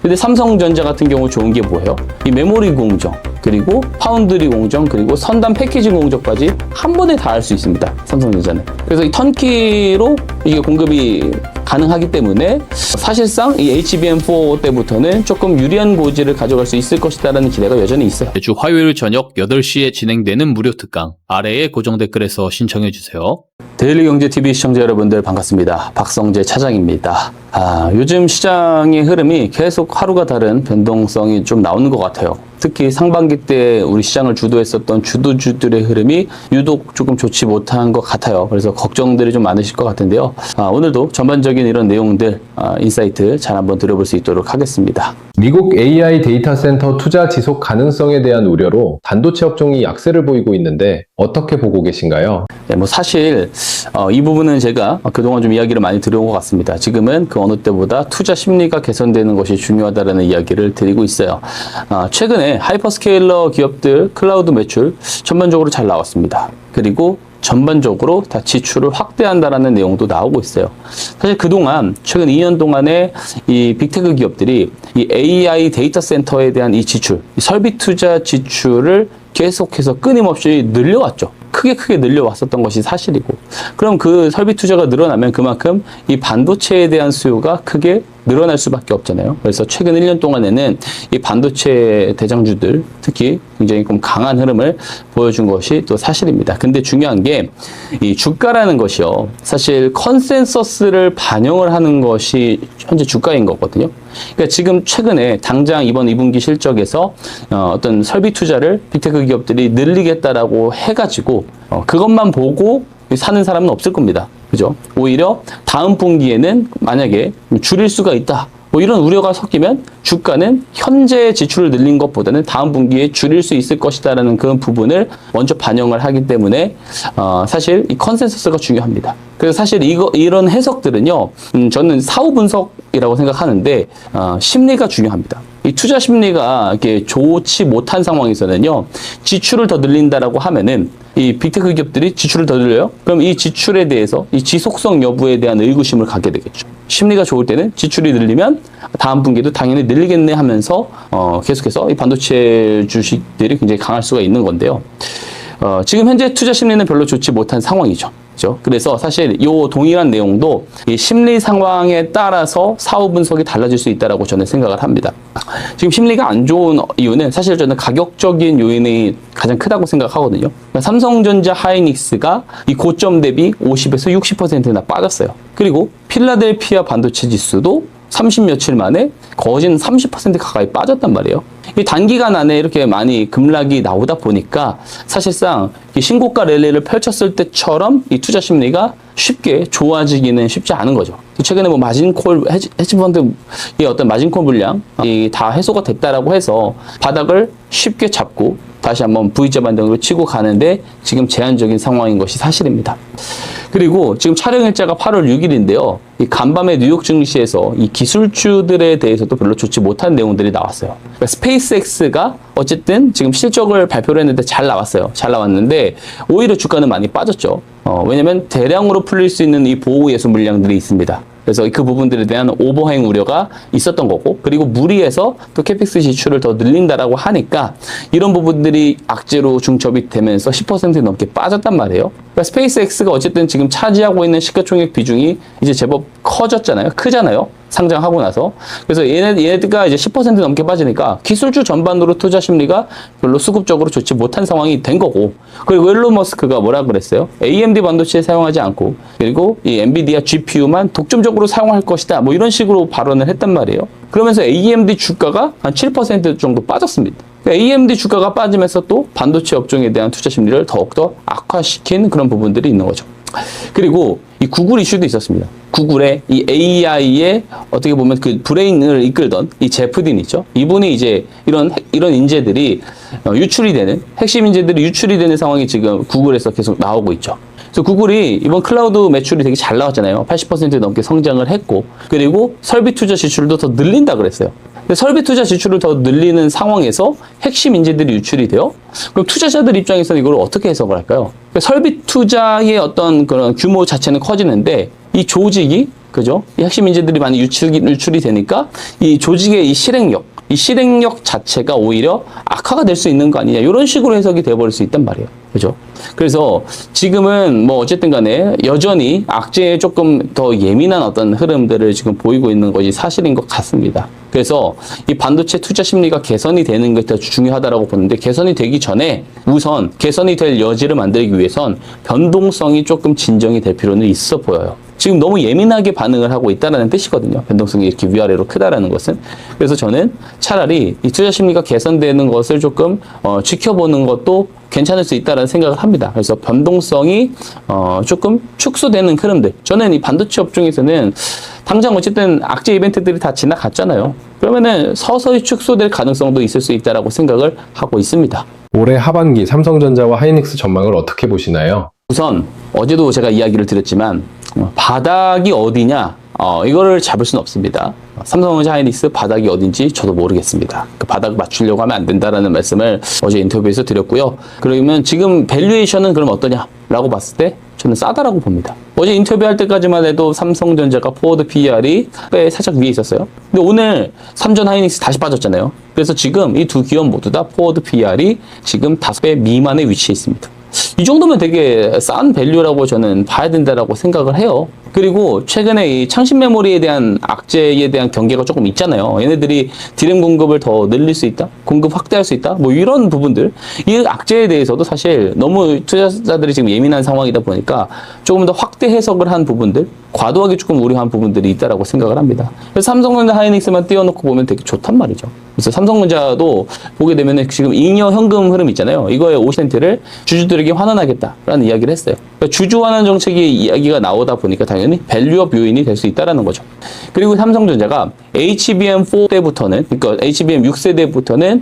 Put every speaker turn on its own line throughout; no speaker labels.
근데 삼성전자 같은 경우 좋은 게 뭐예요? 이 메모리 공정, 그리고 파운드리 공정, 그리고 선단 패키징 공정까지 한 번에 다 할 수 있습니다. 삼성전자는. 그래서 이 턴키로 이게 공급이 가능하기 때문에 사실상 이 HBM4 때부터는 조금 유리한 고지를 가져갈 수 있을 것이다라는 기대가 여전히 있어요.
매주 화요일 저녁 8시에 진행되는 무료 특강 아래에 고정 댓글에서 신청해 주세요.
데일리경제TV 시청자 여러분들 반갑습니다. 박성재 차장입니다. 요즘 시장의 흐름이 계속 하루가 다른 변동성이 좀 나오는 것 같아요. 특히 상반기 때 우리 시장을 주도했었던 주도주들의 흐름이 유독 조금 좋지 못한 것 같아요. 그래서 걱정들이 좀 많으실 것 같은데요. 오늘도 전반적인 이런 내용들, 인사이트 잘 한번 들어볼 수 있도록 하겠습니다.
미국 AI 데이터 센터 투자 지속 가능성에 대한 우려로 반도체 업종이 약세를 보이고 있는데 어떻게 보고 계신가요?
네, 사실 이 부분은 제가 그동안 좀 이야기를 많이 들어온 것 같습니다. 지금은 그 어느 때보다 투자 심리가 개선되는 것이 중요하다는 이야기를 드리고 있어요. 최근에 하이퍼스케일러 기업들 클라우드 매출 전반적으로 잘 나왔습니다. 그리고 전반적으로 다 지출을 확대한다라는 내용도 나오고 있어요. 사실 그동안 최근 2년 동안에 이 빅테크 기업들이 이 AI 데이터 센터에 대한 이 지출, 이 설비 투자 지출을 계속해서 끊임없이 늘려왔죠. 크게 늘려왔었던 것이 사실이고, 그럼 그 설비 투자가 늘어나면 그만큼 이 반도체에 대한 수요가 크게 늘어날 수밖에 없잖아요. 그래서 최근 1년 동안에는 이 반도체 대장주들 특히 굉장히 좀 강한 흐름을 보여준 것이 또 사실입니다. 근데 중요한 게 이 주가라는 것이요, 사실 컨센서스를 반영을 하는 것이 현재 주가인 거거든요. 그러니까 지금 최근에 당장 이번 2분기 실적에서 어떤 설비 투자를 빅테크 기업들이 늘리겠다라고 해가지고 그것만 보고 사는 사람은 없을 겁니다. 그죠? 오히려 다음 분기에는 만약에 줄일 수가 있다, 이런 우려가 섞이면 주가는 현재 지출을 늘린 것보다는 다음 분기에 줄일 수 있을 것이다라는 그런 부분을 먼저 반영을 하기 때문에 사실 이 컨센서스가 중요합니다. 그래서 사실 이런 해석들은요, 저는 사후 분석이라고 생각하는데 심리가 중요합니다. 이 투자 심리가 이렇게 좋지 못한 상황에서는요, 지출을 더 늘린다라고 하면은 이 빅테크 기업들이 지출을 더 늘려요? 그럼 이 지출에 대해서 이 지속성 여부에 대한 의구심을 갖게 되겠죠. 심리가 좋을 때는 지출이 늘리면 다음 분기도 당연히 늘리겠네 하면서 계속해서 이 반도체 주식들이 굉장히 강할 수가 있는 건데요. 지금 현재 투자 심리는 별로 좋지 못한 상황이죠. 그렇죠? 그래서 사실 이 동일한 내용도 이 심리 상황에 따라서 사후 분석이 달라질 수 있다라고 저는 생각을 합니다. 지금 심리가 안 좋은 이유는 사실 저는 가격적인 요인이 가장 크다고 생각하거든요. 그러니까 삼성전자 하이닉스가 이 고점 대비 50에서 60%나 빠졌어요. 그리고 필라델피아 반도체 지수도 30 며칠 만에 거진 30% 가까이 빠졌단 말이에요. 이 단기간 안에 이렇게 많이 급락이 나오다 보니까 사실상 이 신고가 랠리를 펼쳤을 때처럼 이 투자 심리가 쉽게 좋아지기는 쉽지 않은 거죠. 최근에 마진콜, 헤지펀드의 어떤 마진콜 물량이 다 해소가 됐다라고 해서 바닥을 쉽게 잡고 다시 한번 V자 반등으로 치고 가는데 지금 제한적인 상황인 것이 사실입니다. 그리고 지금 촬영 일자가 8월 6일인데요. 이 간밤에 뉴욕 증시에서 이 기술주들에 대해서도 별로 좋지 못한 내용들이 나왔어요. 그러니까 스페이스X가 어쨌든 지금 실적을 발표를 했는데 잘 나왔어요. 잘 나왔는데 오히려 주가는 많이 빠졌죠. 왜냐면 대량으로 풀릴 수 있는 이 보호 예수 물량들이 있습니다. 그래서 그 부분들에 대한 오버행 우려가 있었던 거고, 그리고 무리해서 또 캐픽스 지출을 더 늘린다라고 하니까 이런 부분들이 악재로 중첩이 되면서 10% 넘게 빠졌단 말이에요. 그러니까 스페이스X가 어쨌든 지금 차지하고 있는 시가총액 비중이 이제 제법 커졌잖아요. 크잖아요. 상장하고 나서. 그래서 얘네가 이제 10% 넘게 빠지니까 기술주 전반으로 투자 심리가 별로 수급적으로 좋지 못한 상황이 된 거고, 그리고 일론 머스크가 뭐라 그랬어요? AMD 반도체 사용하지 않고, 그리고 이 엔비디아 GPU만 독점적으로 사용할 것이다, 이런 식으로 발언을 했단 말이에요. 그러면서 AMD 주가가 한 7% 정도 빠졌습니다. AMD 주가가 빠지면서 또 반도체 업종에 대한 투자 심리를 더욱더 악화시킨 그런 부분들이 있는 거죠. 그리고 이 구글 이슈도 있었습니다. 구글의 이 AI의 어떻게 보면 그 브레인을 이끌던 이 제프 딘 있죠. 이분이 이제 이런 인재들이 유출이 되는, 핵심 인재들이 유출이 되는 상황이 지금 구글에서 계속 나오고 있죠. 그래서 구글이 이번 클라우드 매출이 되게 잘 나왔잖아요. 80% 넘게 성장을 했고, 그리고 설비 투자 지출도 더 늘린다 그랬어요. 설비 투자 지출을 더 늘리는 상황에서 핵심 인재들이 유출이 돼요? 그럼 투자자들 입장에서는 이걸 어떻게 해석을 할까요? 설비 투자의 어떤 그런 규모 자체는 커지는데 이 조직이 그죠? 이 핵심 인재들이 많이 유출이 되니까 이 조직의 이 실행력 자체가 오히려 악화가 될 수 있는 거 아니냐. 이런 식으로 해석이 돼버릴 수 있단 말이에요. 그죠? 그래서 지금은 뭐 어쨌든 간에 여전히 악재에 조금 더 예민한 어떤 흐름들을 지금 보이고 있는 것이 사실인 것 같습니다. 그래서 이 반도체 투자 심리가 개선이 되는 것이 더 중요하다고 보는데, 개선이 되기 전에 우선 개선이 될 여지를 만들기 위해선 변동성이 조금 진정이 될 필요는 있어 보여요. 지금 너무 예민하게 반응을 하고 있다는 뜻이거든요. 변동성이 이렇게 위아래로 크다라는 것은. 그래서 저는 차라리 이 투자 심리가 개선되는 것을 조금 지켜보는 것도 괜찮을 수 있다는 생각을 합니다. 그래서 변동성이 조금 축소되는 흐름들. 저는 이 반도체 업종에서는 당장 어쨌든 악재 이벤트들이 다 지나갔잖아요. 그러면은 서서히 축소될 가능성도 있을 수 있다라고 생각을 하고 있습니다.
올해 하반기 삼성전자와 하이닉스 전망을 어떻게 보시나요?
우선 어제도 제가 이야기를 드렸지만 바닥이 어디냐, 이거를 잡을 수는 없습니다. 삼성전자, 하이닉스 바닥이 어딘지 저도 모르겠습니다. 그 바닥 맞추려고 하면 안 된다라는 말씀을 어제 인터뷰에서 드렸고요. 그러면 지금 밸류에이션은 그럼 어떠냐라고 봤을 때 저는 싸다라고 봅니다. 어제 인터뷰할 때까지만 해도 삼성전자가 포워드 PER이 살짝 위에 있었어요. 근데 오늘 삼전 하이닉스 다시 빠졌잖아요. 그래서 지금 이 두 기업 모두 다 포워드 PER이 지금 5배 미만에 위치해 있습니다. 이 정도면 되게 싼 밸류라고 저는 봐야 된다라고 생각을 해요. 그리고 최근에 이 창신 메모리에 대한 악재에 대한 경계가 조금 있잖아요. 얘네들이 디램 공급을 더 늘릴 수 있다? 공급 확대할 수 있다? 뭐 이런 부분들. 이 악재에 대해서도 사실 너무 투자자들이 지금 예민한 상황이다 보니까 조금 더 확대 해석을 한 부분들, 과도하게 조금 우려한 부분들이 있다라고 생각을 합니다. 그래서 삼성전자, 하이닉스만 띄워놓고 보면 되게 좋단 말이죠. 그래서 삼성전자도 보게 되면 지금 잉여 현금 흐름 있잖아요. 이거의 50%를 주주들에게 환원하겠다라는 이야기를 했어요. 그러니까 주주 환원 정책의 이야기가 나오다 보니까 당연히 밸류업 요인이 될 수 있다라는 거죠. 그리고 삼성전자가 HBM4 때부터는, 그러니까 HBM 6세대부터는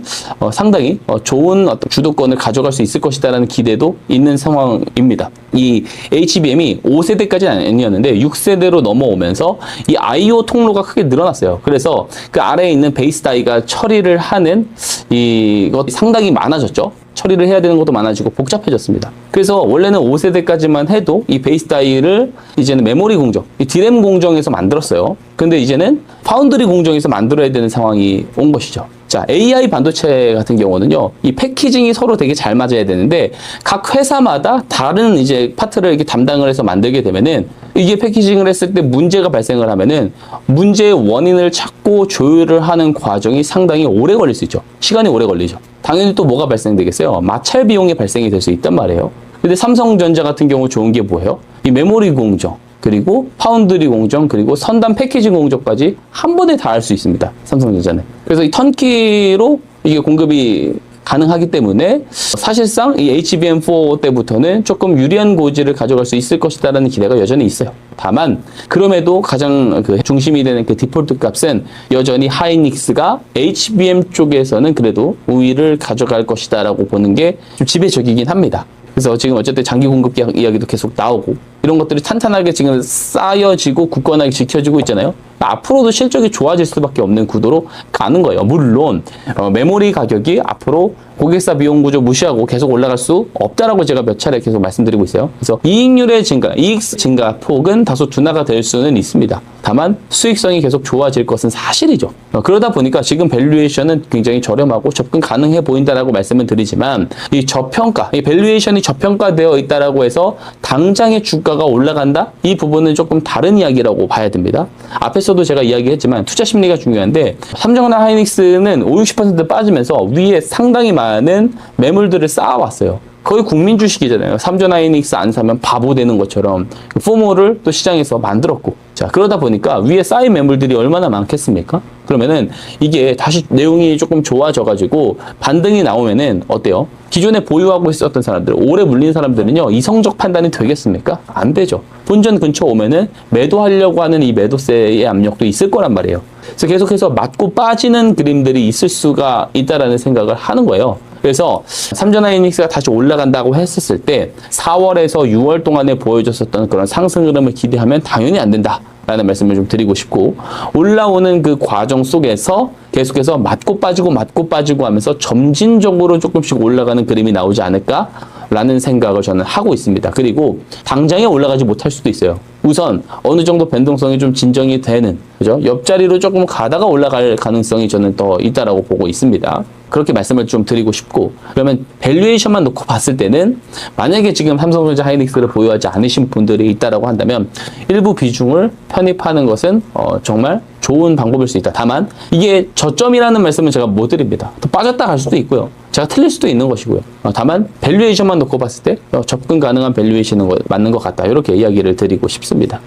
상당히 좋은 어떤 주도권을 가져갈 수 있을 것이다라는 기대도 있는 상황입니다. 이 HBM이 5세대까지는 아니었는데 6세대로 넘어오면서 이 I/O 통로가 크게 늘어났어요. 그래서 그 아래에 있는 베이스 다이가 처리를 하는 이것 상당히 많아졌죠. 처리를 해야 되는 것도 많아지고 복잡해졌습니다. 그래서 원래는 5세대까지만 해도 이 베이스 다이를 이제는 메모리 공정, 이 디램 공정에서 만들었어요. 근데 이제는 파운드리 공정에서 만들어야 되는 상황이 온 것이죠. 자, AI 반도체 같은 경우는요, 이 패키징이 서로 되게 잘 맞아야 되는데 각 회사마다 다른 이제 파트를 이렇게 담당을 해서 만들게 되면은 이게 패키징을 했을 때 문제가 발생을 하면은 문제의 원인을 찾고 조율을 하는 과정이 상당히 오래 걸릴 수 있죠. 시간이 오래 걸리죠. 당연히 또 뭐가 발생되겠어요? 마찰 비용이 발생이 될 수 있단 말이에요. 근데 삼성전자 같은 경우 좋은 게 뭐예요? 이 메모리 공정, 그리고 파운드리 공정, 그리고 선단 패키징 공정까지 한 번에 다 할 수 있습니다. 삼성전자는. 그래서 이 턴키로 이게 공급이 가능하기 때문에 사실상 이 HBM4 때부터는 조금 유리한 고지를 가져갈 수 있을 것이다라는 기대가 여전히 있어요. 다만 그럼에도 가장 그 중심이 되는 그 디폴트 값은 여전히 하이닉스가 HBM 쪽에서는 그래도 우위를 가져갈 것이다라고 보는 게 좀 지배적이긴 합니다. 그래서 지금 어쨌든 장기 공급 이야기도 계속 나오고 이런 것들이 탄탄하게 지금 쌓여지고 굳건하게 지켜지고 있잖아요. 앞으로도 실적이 좋아질 수밖에 없는 구도로 가는 거예요. 물론 메모리 가격이 앞으로 고객사 비용 구조 무시하고 계속 올라갈 수 없다라고 제가 몇 차례 계속 말씀드리고 있어요. 그래서 이익률의 증가, 이익 증가 폭은 다소 둔화가 될 수는 있습니다. 다만 수익성이 계속 좋아질 것은 사실이죠. 그러다 보니까 지금 밸류에이션은 굉장히 저렴하고 접근 가능해 보인다라고 말씀을 드리지만 이 저평가, 이 밸류에이션이 저평가되어 있다라고 해서 당장의 주가가 올라간다? 이 부분은 조금 다른 이야기라고 봐야 됩니다. 앞에서도 제가 이야기했지만 투자 심리가 중요한데 삼성이나 하이닉스는 50~60% 빠지면서 위에 상당히 많은 매물들을 쌓아왔어요. 거의 국민 주식이잖아요. 삼전 하이닉스 안 사면 바보 되는 것처럼 포모를 또 시장에서 만들었고, 자 그러다 보니까 위에 쌓인 매물들이 얼마나 많겠습니까? 그러면은 이게 다시 내용이 조금 좋아져가지고 반등이 나오면은 어때요? 기존에 보유하고 있었던 사람들, 오래 물린 사람들은요, 이성적 판단이 되겠습니까? 안 되죠. 본전 근처 오면은 매도하려고 하는 이 매도세의 압력도 있을 거란 말이에요. 그래서 계속해서 맞고 빠지는 그림들이 있을 수가 있다라는 생각을 하는 거예요. 그래서 삼전 하이닉스가 다시 올라간다고 했었을 때 4월에서 6월 동안에 보여줬었던 그런 상승 흐름을 기대하면 당연히 안 된다 라는 말씀을 좀 드리고 싶고, 올라오는 그 과정 속에서 계속해서 맞고 빠지고 하면서 점진적으로 조금씩 올라가는 그림이 나오지 않을까 라는 생각을 저는 하고 있습니다. 그리고 당장에 올라가지 못할 수도 있어요. 우선 어느 정도 변동성이 좀 진정이 되는, 그죠? 옆자리로 조금 가다가 올라갈 가능성이 저는 더 있다라고 보고 있습니다. 그렇게 말씀을 좀 드리고 싶고, 그러면 밸류에이션만 놓고 봤을 때는 만약에 지금 삼성전자 하이닉스를 보유하지 않으신 분들이 있다라고 한다면 일부 비중을 편입하는 것은 정말 좋은 방법일 수 있다. 다만 이게 저점이라는 말씀은 제가 못 드립니다. 더 빠졌다 갈 수도 있고요. 제가 틀릴 수도 있는 것이고요. 다만 밸류에이션만 놓고 봤을 때 접근 가능한 밸류에이션은 맞는 것 같다. 이렇게 이야기를 드리고 싶습니다.